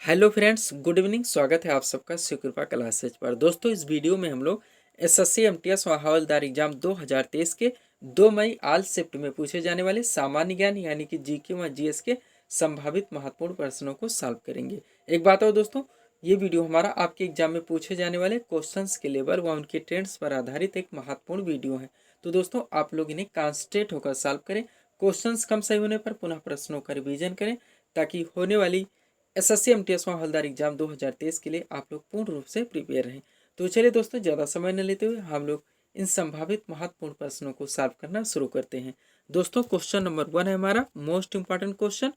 Hello friends, good evening. स्वागत है आप सबका शिवकृपा क्लासेज पर। दोस्तों, इस वीडियो में हम लोग एसएससी एमटीएस व हवलदार एग्जाम 2023 के 2 मई आल शिफ्ट में पूछे जाने वाले सामान्य ज्ञान यानी कि जीके व जीएस के संभावित महत्वपूर्ण प्रश्नों को सॉल्व करेंगे। एक बात और दोस्तों, ये वीडियो हमारा आपके एग्जाम में पूछे जाने वाले क्वेश्चंस के लेवल व उनके ट्रेंड्स पर आधारित एक महत्वपूर्ण वीडियो है। तो दोस्तों, आप लोग इन्हें कॉन्सेंट्रेट होकर सॉल्व करें। क्वेश्चंस कम सही होने पर पुनः प्रश्नों का रिवीजन करें ताकि होने वाली एसएससी एमटीएस व हवलदार एग्जाम 2023 के लिए आप लोग पूर्ण रूप से प्रिपेयर रहें। तो चलिए दोस्तों, ज़्यादा समय न लेते हुए हम लोग इन संभावित महत्वपूर्ण प्रश्नों को सॉल्व करना शुरू करते हैं। दोस्तों, क्वेश्चन नंबर 1 है हमारा मोस्ट इंपॉर्टेंट क्वेश्चन।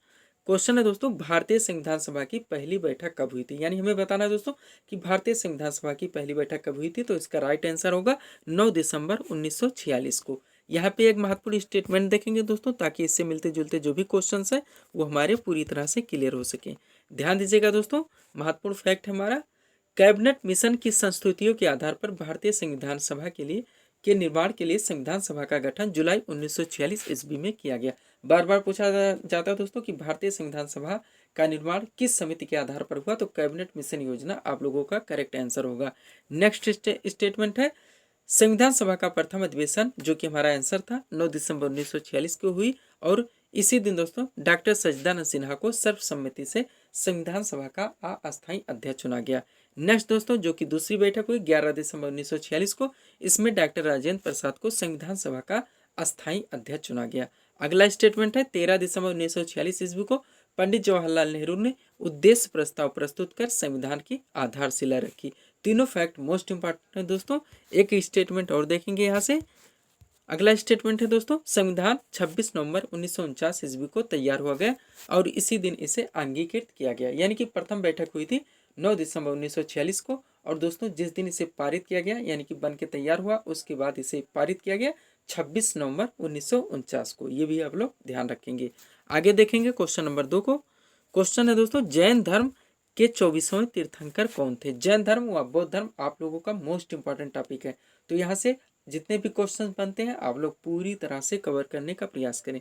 क्वेश्चन है दोस्तों, भारतीय संविधान सभा की पहली बैठक कब हुई थी। यानी हमें बताना है दोस्तों कि भारतीय संविधान सभा की पहली बैठक कब हुई थी। तो इसका राइट आंसर होगा 9 दिसंबर 1946 को। यहाँ पे एक महत्वपूर्ण स्टेटमेंट देखेंगे दोस्तों, ताकि इससे मिलते जुलते जो भी क्वेश्चंस है वो हमारे पूरी तरह से क्लियर हो सके। ध्यान दीजिएगा दोस्तों, महत्वपूर्ण फैक्ट हमारा, कैबिनेट मिशन की संस्तुतियों के आधार पर भारतीय संविधान सभा के निर्माण के लिए संविधान सभा का गठन जुलाई 1946 ईस्वी में किया गया। बार बार पूछा जाता है दोस्तों कि भारतीय संविधान सभा का निर्माण किस समिति के आधार पर हुआ। तो कैबिनेट मिशन योजना आप लोगों का करेक्ट आंसर होगा। नेक्स्ट स्टेटमेंट है, संविधान सभा का प्रथम अधिवेशन, जो कि हमारा आंसर था, 9 दिसंबर 1946 को हुई और इसी दिन दोस्तों डॉक्टर सच्चिदानंद सिन्हा को सर्वसम्मति से संविधान सभा का अस्थायी अध्यक्ष चुना गया। नेक्स्ट दोस्तों, जो कि दूसरी बैठक हुई 11 दिसंबर 1946 को, इसमें डॉक्टर राजेंद्र प्रसाद को संविधान सभा का अस्थायी अध्यक्ष चुना गया। अगला स्टेटमेंट है, 13 दिसंबर 1946 ईस्वी को पंडित जवाहरलाल नेहरू ने उद्देश्य प्रस्ताव प्रस्तुत कर संविधान की आधारशिला रखी। तीनों फैक्ट मोस्ट इंपॉर्टेंट है दोस्तों। एक स्टेटमेंट और देखेंगे यहाँ से। अगला स्टेटमेंट है दोस्तों, संविधान 26 नवंबर 1949 ईस्वी को तैयार हुआ गया और इसी दिन इसे अंगीकृत किया गया। यानी कि प्रथम बैठक हुई थी 9 दिसंबर 1946 को और दोस्तों जिस दिन इसे पारित किया गया यानी कि बन के तैयार हुआ, उसके बाद इसे पारित किया गया 26 नवंबर 1949 को। ये भी आप लोग ध्यान रखेंगे। आगे देखेंगे क्वेश्चन नंबर 2 को। क्वेश्चन है दोस्तों, जैन धर्म के 24वें तीर्थंकर कौन थे। जैन धर्म व बौद्ध धर्म आप लोगों का मोस्ट इंपॉर्टेंट टॉपिक है। तो यहाँ से जितने भी क्वेश्चन बनते हैं आप लोग पूरी तरह से कवर करने का प्रयास करें।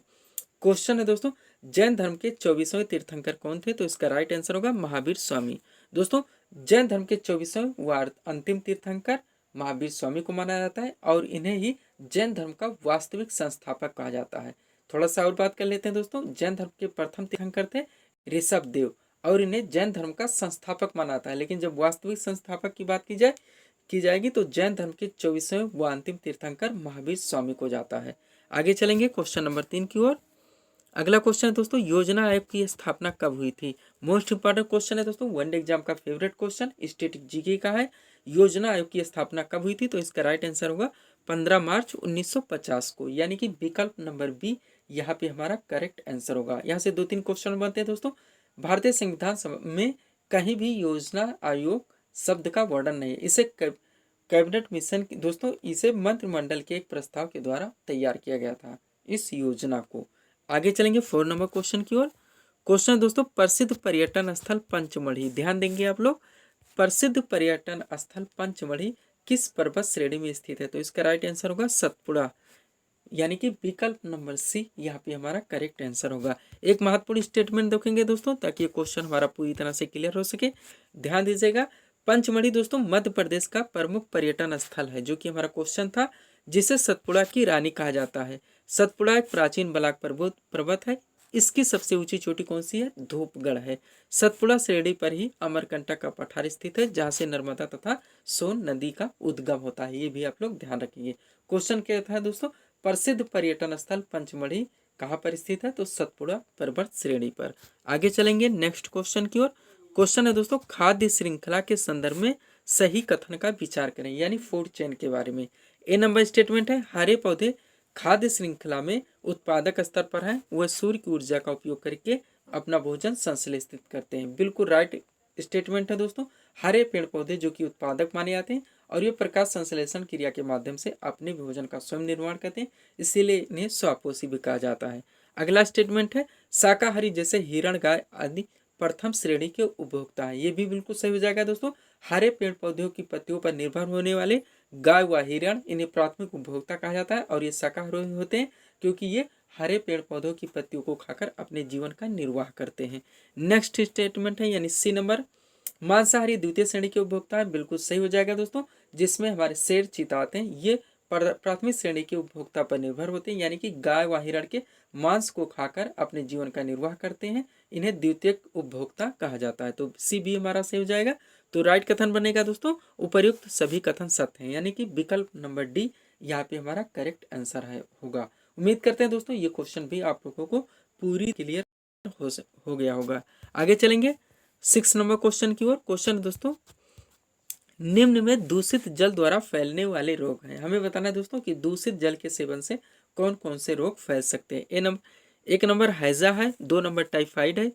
क्वेश्चन है दोस्तों, जैन धर्म के 24वें तीर्थंकर कौन थे। तो इसका राइट आंसर होगा महावीर स्वामी। दोस्तों, जैन धर्म के 24वें व अंतिम तीर्थंकर महावीर स्वामी को माना जाता है और इन्हें ही जैन धर्म का वास्तविक संस्थापक कहा जाता है। थोड़ा सा और बात कर लेते हैं दोस्तों। जैन धर्म के प्रथम तीर्थंकर थे ऋषभ देव और इन्हें जैन धर्म का संस्थापक माना जाता है। लेकिन जब वास्तविक संस्थापक की बात की जाएगी तो जैन धर्म के 24वें व अंतिम तीर्थंकर महावीर स्वामी को जाता है। आगे चलेंगे क्वेश्चन नंबर 3 की ओर। अगला क्वेश्चन है दोस्तों, योजना आयोग की स्थापना कब हुई थी। मोस्ट इंपॉर्टेंट क्वेश्चन है दोस्तों, वनडे एग्जाम का फेवरेट क्वेश्चन, स्टैटिक जीके का है। योजना आयोग की स्थापना कब हुई थी। तो इसका राइट आंसर होगा 15 मार्च 1950 को। यानी कि विकल्प नंबर बी यहाँ पे हमारा करेक्ट आंसर होगा। यहाँ से 2-3 क्वेश्चन बनते हैं दोस्तों। भारतीय संविधान सभा में कहीं भी योजना आयोग शब्द का वर्णन नहीं है। इसे कैबिनेट मिशन दोस्तों, इसे मंत्रिमंडल के एक प्रस्ताव के द्वारा तैयार किया गया था इस योजना को। आगे चलेंगे 4 नंबर क्वेश्चन की ओर। क्वेश्चन दोस्तों, प्रसिद्ध पर्यटन स्थल पंचमढ़ी, ध्यान देंगे आप लोग। प्रसिद्ध पर्यटन स्थल पंचमढ़ी किस पर्वत श्रेणी में स्थित है। तो इसका राइट आंसर होगा सतपुड़ा। यानी कि विकल्प नंबर सी यहाँ पे हमारा करेक्ट आंसर होगा। एक महत्वपूर्ण स्टेटमेंट देखेंगे दोस्तों, ताकि ये क्वेश्चन हमारा पूरी तरह से क्लियर हो सके। ध्यान दीजिएगा, पंचमढ़ी दोस्तों मध्य प्रदेश का प्रमुख पर्यटन स्थल है, जो कि हमारा क्वेश्चन था, जिसे सतपुड़ा की रानी कहा जाता है। सतपुड़ा एक प्राचीन बलाक पर्वत है। इसकी सबसे ऊंची चोटी कौन सी है। धूपगढ़ है। सतपुड़ा श्रेणी पर ही अमरकंटक का पठार स्थित है, जहाँ से नर्मदा तथा सोन नदी का उद्गम होता है। ये भी आप लोग ध्यान रखिए। क्वेश्चन क्या था दोस्तों, प्रसिद्ध पर्यटन स्थल पंचमढ़ी कहाँ पर स्थित है। तो सतपुड़ा पर्वत श्रेणी पर। आगे चलेंगे नेक्स्ट क्वेश्चन की ओर। क्वेश्चन है दोस्तों, खाद्य श्रृंखला के संदर्भ में सही कथन का विचार करें, यानी फूड चेन के बारे में। ए नंबर स्टेटमेंट है, हरे पौधे खाद्य श्रृंखला में उत्पादक स्तर पर हैं, वह सूर्य की ऊर्जा का उपयोग करके अपना भोजन संश्लेषित करते हैं। बिल्कुल राइट स्टेटमेंट है दोस्तों। हरे पेड़ पौधे जो कि उत्पादक माने जाते हैं और ये प्रकाश संश्लेषण क्रिया के माध्यम से अपने भोजन का स्वयं निर्माण करते हैं, इसीलिए इन्हें स्वपोषी भी कहा जाता है। अगला स्टेटमेंट है, शाकाहारी जैसे हिरण, गाय आदि प्रथम श्रेणी के उपभोक्ता है। ये भी बिल्कुल सही हो जाएगा दोस्तों। हरे पेड़ पौधों की पत्तियों पर निर्भर होने वाले गाय व हिरण, इन्हें प्राथमिक उपभोक्ता कहा जाता है और ये शाकाहारी होते हैं क्योंकि ये हरे पेड़ पौधों की पत्तियों को खाकर अपने जीवन का निर्वाह करते हैं। नेक्स्ट स्टेटमेंट है यानी सी नंबर, मांसाहारी द्वितीय श्रेणी के उपभोक्ता है, बिल्कुल सही हो जाएगा दोस्तों, जिसमें हमारे शेर चीता आते हैं। ये प्राथमिक श्रेणी के उपभोक्ता पर निर्भर होते हैं, यानी कि गाय व हिरण के मांस को खाकर अपने जीवन का निर्वाह करते हैं, इन्हें द्वितीयक उपभोक्ता कहा जाता है। तो सी भी हमारा सही हो जाएगा। तो राइट कथन बनेगा दोस्तों, उपर्युक्त सभी कथन सत्य हैं, यानी कि विकल्प नंबर डी यहाँ पे हमारा करेक्ट आंसर है होगा। उम्मीद करते हैं दोस्तों ये क्वेश्चन भी आप लोगों को पूरी क्लियर हो गया होगा। आगे चलेंगे 6 नंबर क्वेश्चन की ओर। क्वेश्चन दोस्तों, निम्न में दूषित जल द्वारा फैलने वाले रोग हैं। हमें बताना है दोस्तों कि दूषित जल के सेवन से कौन कौन से रोग फैल सकते हैं। एक नंबर हैजा है, 2 नंबर टाइफाइड है,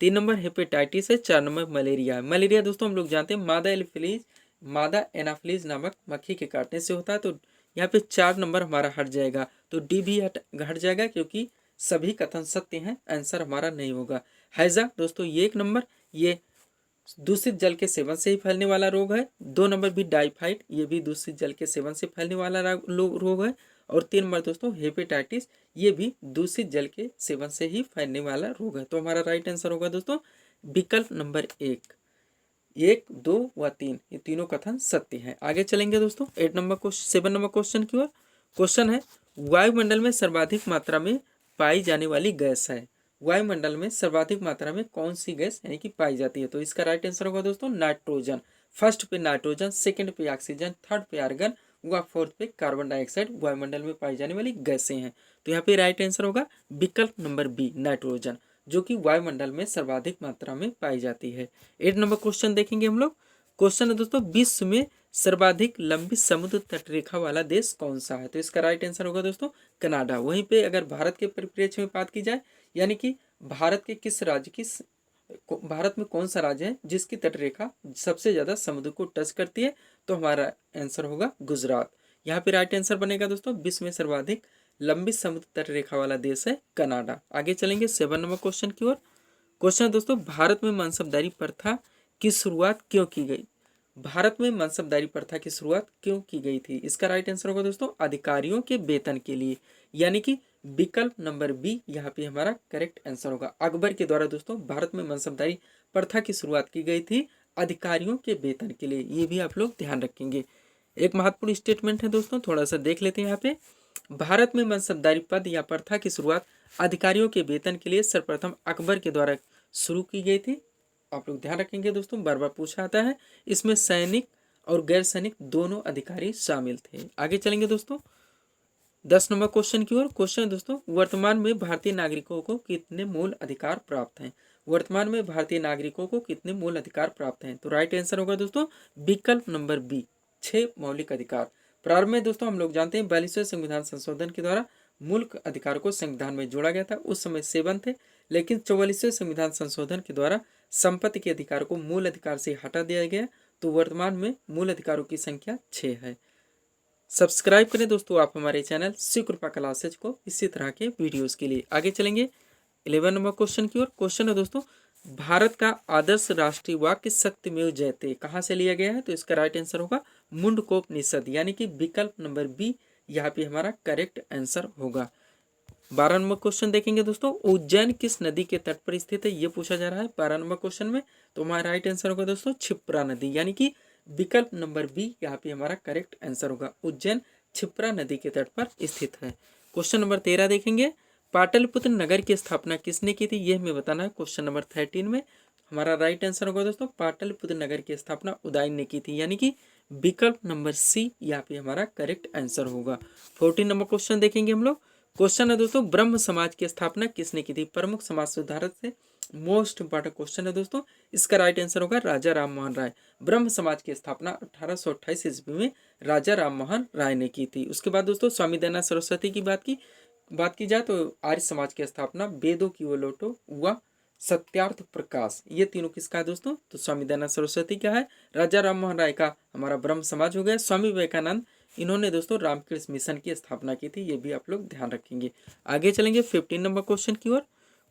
3 नंबर हेपेटाइटिस है, 4 नंबर मलेरिया है। मलेरिया दोस्तों हम लोग जानते हैं मादा एनाफिलीज नामक मक्खी के काटने से होता है। तो यहाँ पे 4 नंबर हमारा हट जाएगा, तो डी भी हट जाएगा क्योंकि सभी कथन सत्य हैं, आंसर हमारा नहीं होगा। हैजा दोस्तों ये 1 नंबर, ये दूषित जल के सेवन से ही फैलने वाला रोग है। 2 नंबर भी टाइफाइड, ये भी दूषित जल के सेवन से फैलने वाला रोग है। और 3 नंबर दोस्तों हेपेटाइटिस, ये भी दूषित जल के सेवन से ही फैलने वाला रोग है। तो हमारा राइट आंसर होगा दोस्तों विकल्प नंबर 1, 2 व 3, ये तीनों कथन सत्य है। आगे चलेंगे दोस्तों 7 नंबर क्वेश्चन की ओर। क्वेश्चन है, वायुमंडल में सर्वाधिक मात्रा में पाई जाने वाली गैस है। वायुमंडल में सर्वाधिक मात्रा में कौन सी गैस यानी कि पाई जाती है। तो इसका राइट आंसर होगा दोस्तों नाइट्रोजन। फर्स्ट पे नाइट्रोजन, सेकंड पे ऑक्सीजन, थर्ड पे आर्गन व फोर्थ पे कार्बन डाइऑक्साइड वायुमंडल में पाई जाने वाली गैसें हैं। तो यहाँ पे राइट आंसर होगा विकल्प नंबर बी नाइट्रोजन, जो कि वायुमंडल में सर्वाधिक मात्रा में पाई जाती है। 8 नंबर क्वेश्चन देखेंगे हम लोग। क्वेश्चन है दोस्तों, विश्व में सर्वाधिक लंबी समुद्र तटरेखा वाला देश कौन सा है। तो इसका राइट आंसर होगा दोस्तों कनाडा। वहीं पे अगर भारत के परिप्रेक्ष्य में बात की जाए, यानी कि भारत में कौन सा राज्य है जिसकी तटरेखा सबसे ज्यादा समुद्र को टच करती है, तो हमारा आंसर होगा गुजरात। यहाँ पे राइट आंसर बनेगा दोस्तों विश्व में सर्वाधिक लंबी समुद्र तटरेखा वाला देश है कनाडा। आगे चलेंगे 7 नंबर क्वेश्चन की ओर। क्वेश्चन है दोस्तों, भारत में मनसबदारी प्रथा की शुरुआत क्यों की गई। भारत में मनसबदारी प्रथा की शुरुआत क्यों की गई थी। इसका राइट आंसर होगा दोस्तों अधिकारियों के वेतन के लिए, यानी कि विकल्प नंबर बी यहाँ पे हमारा करेक्ट आंसर होगा। अकबर के द्वारा दोस्तों भारत में मनसबदारी प्रथा की शुरुआत की गई थी अधिकारियों के वेतन के लिए, ये भी आप लोग ध्यान रखेंगे। एक महत्वपूर्ण स्टेटमेंट है दोस्तों, थोड़ा सा देख लेते हैं यहाँ पे। भारत में मनसबदारी पद या प्रथा की शुरुआत अधिकारियों के वेतन के लिए सर्वप्रथम अकबर के द्वारा शुरू की गई थी। आप लोग ध्यान रखेंगे दोस्तों, बार बार पूछा आता है। इसमें सैनिक और गैर सैनिक दोनों अधिकारी शामिल थे। आगे चलेंगे दोस्तों 10 नंबर क्वेश्चन की ओर। क्वेश्चन है दोस्तों, वर्तमान में भारतीय नागरिकों को कितने मूल अधिकार प्राप्त हैं। वर्तमान में भारतीय नागरिकों को कितने मूल अधिकार प्राप्त हैं। तो राइट आंसर होगा दोस्तों विकल्प नंबर बी 6 मौलिक अधिकार। प्रारंभ में दोस्तों हम लोग जानते हैं 42वें संविधान संशोधन के द्वारा मूल अधिकार को संविधान में जोड़ा गया था। उस समय 7 थे, लेकिन 44वें संविधान संशोधन के द्वारा संपत्ति के अधिकार को मूल अधिकार से हटा दिया गया। तो वर्तमान में मूल अधिकारों की संख्या 6 है। सब्सक्राइब करें दोस्तों आप हमारे चैनल शिव कृपा क्लासेज को इसी तरह के वीडियोस के लिए। आगे चलेंगे 11 नंबर क्वेश्चन की ओर। क्वेश्चन है दोस्तों, भारत का आदर्श राष्ट्रीय वाक्य सत्यमेव जयते कहाँ से लिया गया है। तो इसका राइट आंसर होगा मुंडकोपनिषद, यानी कि विकल्प नंबर बी यहाँ पे हमारा करेक्ट आंसर होगा। 12 नंबर क्वेश्चन देखेंगे दोस्तों, उज्जैन किस नदी के तट पर स्थित है, ये पूछा जा रहा है 12 नंबर क्वेश्चन में। तो हमारा राइट आंसर होगा दोस्तों क्षिप्रा नदी, यानी कि विकल्प नंबर बी यहाँ पे हमारा करेक्ट आंसर होगा। उज्जैन क्षिप्रा नदी के तट पर स्थित है। क्वेश्चन नंबर 13 देखेंगे, पाटलिपुत्र नगर की स्थापना किसने की थी, ये हमें बताना है। क्वेश्चन नंबर 13 में हमारा राइट आंसर होगा दोस्तों पाटलिपुत्र नगर की स्थापना उदयन ने की थी, यानी कि विकल्प नंबर सी यहाँ पे हमारा करेक्ट आंसर होगा। 14 नंबर क्वेश्चन देखेंगे हम लोग। क्वेश्चन है दोस्तों, ब्रह्म समाज की स्थापना किसने की थी। प्रमुख समाज सुधारक से मोस्ट इंपॉर्टेंट क्वेश्चन है दोस्तों। इसका राइट आंसर होगा राजा राम मोहन राय। ब्रह्म समाज की स्थापना 1828 ईस्वी में राजा राम मोहन राय ने की थी। उसके बाद दोस्तों स्वामी दयानंद सरस्वती की बात की जाए तो आर्य समाज की स्थापना वेदों की ओलोटो व सत्यार्थ प्रकाश, ये तीनों किसका है दोस्तों। तो स्वामी दयानंद सरस्वती का है। राजा राम मोहन राय का हमारा ब्रह्म समाज हो गया। स्वामी विवेकानंद, इन्होंने दोस्तों रामकृष्ण मिशन की स्थापना की थी, ये भी आप लोग ध्यान रखेंगे। आगे चलेंगे 15 नंबर क्वेश्चन की ओर।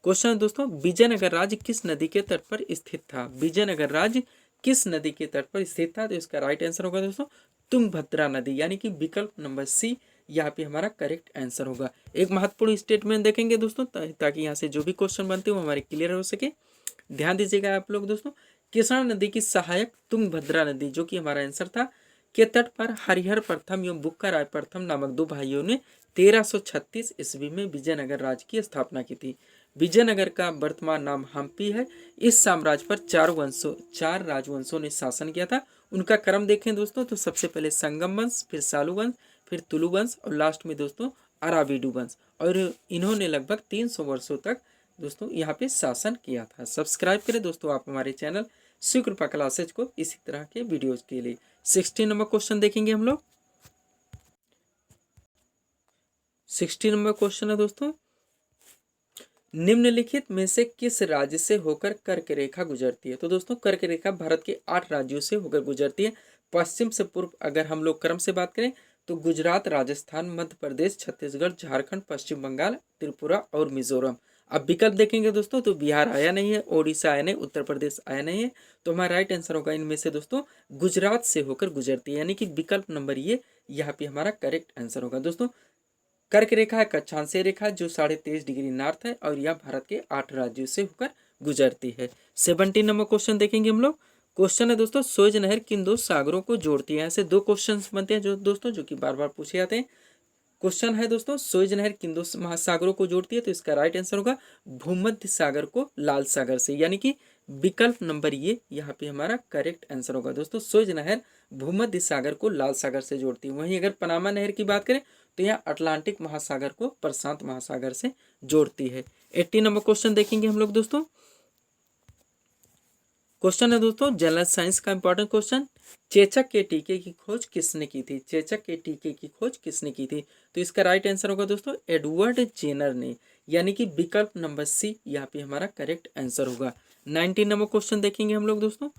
क्वेश्चन है दोस्तों, विजयनगर राज्य किस नदी के तट पर स्थित था। विजयनगर राज्य किस नदी के तट पर स्थित था। तो इसका राइट आंसर होगा दोस्तों तुंगभद्रा नदी, यानी कि विकल्प नंबर सी यहाँ पे हमारा करेक्ट आंसर होगा। एक महत्वपूर्ण स्टेटमेंट देखेंगे दोस्तों ताकि यहाँ से जो भी क्वेश्चन बनते हो हमारे क्लियर हो सके। ध्यान दीजिएगा आप लोग दोस्तों, कृष्णा नदी की सहायक तुंगभद्रा नदी, जो कि हमारा आंसर था, के तट पर हरिहर प्रथम एवं बुक्का राय प्रथम नामक दो भाइयों ने 1336 ईस्वी में विजयनगर राज्य की स्थापना की थी। विजयनगर का वर्तमान नाम हम्पी है। इस साम्राज्य पर चार राजवंशों ने शासन किया था। उनका क्रम देखें दोस्तों तो सबसे पहले संगम वंश, फिर सालू वंश, फिर तुलु वंश और लास्ट में दोस्तों अराविडु वंश। और इन्होंने लगभग 300 वर्षों तक दोस्तों यहाँ पे शासन किया था। सब्सक्राइब करें दोस्तों आप हमारे चैनल शिव कृपा क्लासेज को इसी तरह के वीडियोज के लिए। 16 नंबर क्वेश्चन देखेंगे हम लोग। 16 नंबर क्वेश्चन है दोस्तों, निम्नलिखित में से किस राज्य से होकर कर्क रेखा गुजरती है। तो दोस्तों कर्क रेखा भारत के 8 राज्यों से होकर गुजरती है। पश्चिम से पूर्व अगर हम लोग क्रम से बात करें तो गुजरात, राजस्थान, मध्य प्रदेश, छत्तीसगढ़, झारखंड, पश्चिम बंगाल, त्रिपुरा और मिजोरम। अब विकल्प देखेंगे दोस्तों तो बिहार आया नहीं है, ओडिशा आया नहीं, उत्तर प्रदेश आया नहीं है। तो हमारा राइट आंसर होगा इनमें से दोस्तों गुजरात से होकर गुजरती है, यानी कि विकल्प नंबर ये यहाँ पे हमारा करेक्ट आंसर होगा। दोस्तों कर्क रेखा है कक्षांशीय रेखा जो 23.5 डिग्री नॉर्थ है और यह भारत के 8 राज्यों से होकर गुजरती है। 17 नंबर क्वेश्चन देखेंगे हम लोग। क्वेश्चन है दोस्तों, सोज नहर किन दो सागरों को जोड़ती है। ऐसे दो क्वेश्चन बनते हैं जो दोस्तों जो कि बार बार पूछे जाते हैं। क्वेश्चन है दोस्तों, सोज नहर किन दो महासागरों को जोड़ती है। तो इसका राइट आंसर होगा भूमध्य सागर को लाल सागर से, यानी कि विकल्प नंबर ये यहाँ पे हमारा करेक्ट आंसर होगा। दोस्तों सोज नहर भूमध्य सागर को लाल सागर से जोड़ती है। वहीं अगर पनामा नहर की बात करें तो यह अटलांटिक महासागर को प्रशांत महासागर से जोड़ती है। 80 नंबर क्वेश्चन देखेंगे हम लोग दोस्तों। क्वेश्चन है दोस्तों जनरल साइंस का इंपॉर्टेंट क्वेश्चन, चेचक के टीके की खोज किसने की थी। चेचक के टीके की खोज किसने की थी। तो इसका राइट आंसर होगा दोस्तों एडवर्ड जेनर ने, यानी कि विकल्प नंबर सी यहाँ पे हमारा करेक्ट आंसर होगा। 19 नंबर क्वेश्चन देखेंगे हम लोग दोस्तों।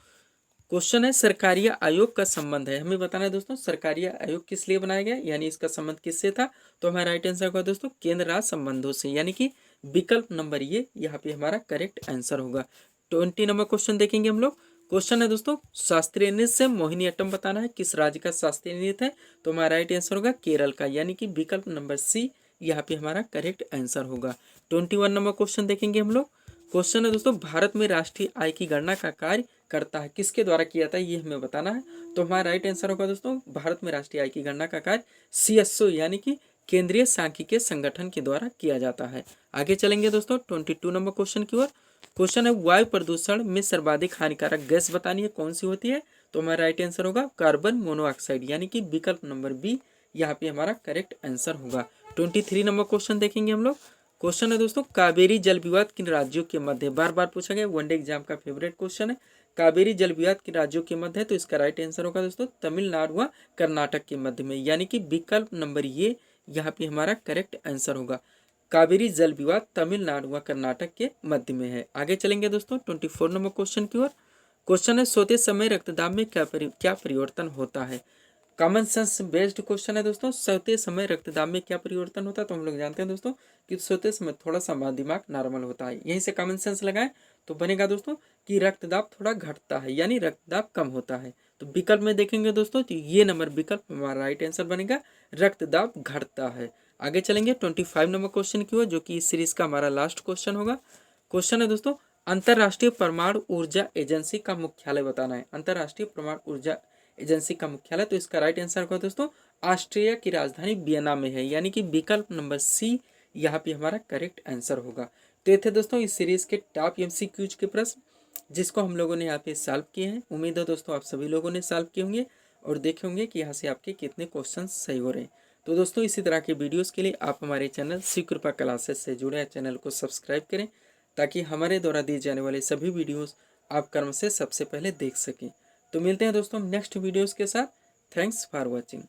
क्वेश्चन है सरकारिया आयोग का संबंध है। हमें बताना है दोस्तों सरकारिया आयोग किस लिए बनाया गया, यानी इसका संबंध किससे था। तो हमारा राइट आंसर होगा दोस्तों केंद्र राज्य संबंधों से, यानी कि विकल्प नंबर ये यहाँ पे हमारा करेक्ट आंसर होगा। 20 नंबर क्वेश्चन देखेंगे हम लोग। क्वेश्चन है दोस्तों शास्त्रीय नृत्य से मोहिनीअट्टम बताना है किस राज्य का शास्त्रीय नृत्य है। तो हमारा राइट आंसर होगा केरल का, यानी कि विकल्प नंबर सी यहाँ पे हमारा करेक्ट आंसर होगा। 21 नंबर क्वेश्चन देखेंगे हम लोग। क्वेश्चन है दोस्तों भारत में राष्ट्रीय आय की गणना का कार्य करता है किसके द्वारा किया जाता है, ये हमें बताना है। तो हमारा राइट आंसर होगा दोस्तों भारत में राष्ट्रीय आय की गणना का कार्य CSO यानी कि केंद्रीय सांख्यिकीय संगठन के द्वारा किया जाता है। आगे चलेंगे दोस्तों 22 नंबर क्वेश्चन की ओर। क्वेश्चन है वायु प्रदूषण में सर्वाधिक हानिकारक गैस बतानी है कौन सी होती है। तो हमारा राइट आंसर होगा कार्बन मोनोऑक्साइड, यानी कि विकल्प नंबर बी यहाँ पे हमारा करेक्ट आंसर होगा। 23 नंबर क्वेश्चन देखेंगे हम लोग। क्वेश्चन है दोस्तों कावेरी जल विवाद किन राज्यों के मध्य, बार बार पूछा गया, वनडे एग्जाम का फेवरेट क्वेश्चन है। कावेरी जल विवाद किन राज्यों के मध्य है। तो इसका राइट आंसर होगा दोस्तों तमिलनाडु व कर्नाटक के मध्य में, यानी कि विकल्प नंबर ये यहाँ पे हमारा करेक्ट आंसर होगा। कावेरी जल विवाद तमिलनाडु व कर्नाटक के मध्य में है। आगे चलेंगे दोस्तों 24 नंबर क्वेश्चन की ओर। क्वेश्चन है सोते समय रक्तदाब में क्या परिवर्तन होता है। कॉमन सेंस बेस्ड क्वेश्चन है दोस्तों, सोते समय रक्तदाब में क्या परिवर्तन होता है। तो हम लोग जानते हैं दोस्तों कि सोते समय थोड़ा सा हमारा दिमाग नॉर्मल होता है, यहीं से कॉमन सेंस लगाएं तो बनेगा दोस्तों कि रक्तदाब थोड़ा घटता है, यानी रक्तदाब कम होता है। तो विकल्प में देखेंगे दोस्तों तो ये नंबर विकल्प हमारा राइट आंसर बनेगा रक्तदाब घटता है। आगे चलेंगे 25 नंबर क्वेश्चन की ओर, जो कि इस सीरीज का हमारा लास्ट क्वेश्चन होगा। क्वेश्चन है दोस्तों अंतरराष्ट्रीय परमाणु ऊर्जा एजेंसी का मुख्यालय बताना है। अंतरराष्ट्रीय परमाणु ऊर्जा एजेंसी का मुख्यालय, तो इसका राइट आंसर होगा दोस्तों ऑस्ट्रिया की राजधानी वियना में है, यानी कि विकल्प नंबर सी यहाँ पे हमारा करेक्ट आंसर होगा। तो ये थे दोस्तों इस सीरीज के टॉप MCQs के प्रश्न जिसको हम लोगों ने यहाँ पे सॉल्व किए हैं। उम्मीद है दोस्तों आप सभी लोगों ने सॉल्व किए होंगे और देखे होंगे कि यहाँ से आपके कितने क्वेश्चन सही हो रहे हैं। तो दोस्तों इसी तरह के वीडियोस के लिए आप हमारे चैनल शिव कृपा क्लासेस से जुड़े चैनल को सब्सक्राइब करें ताकि हमारे द्वारा दिए जाने वाले सभी वीडियोस आप क्रम से सबसे पहले देख सकें। तो मिलते हैं दोस्तों नेक्स्ट वीडियोस के साथ। Thanks for watching.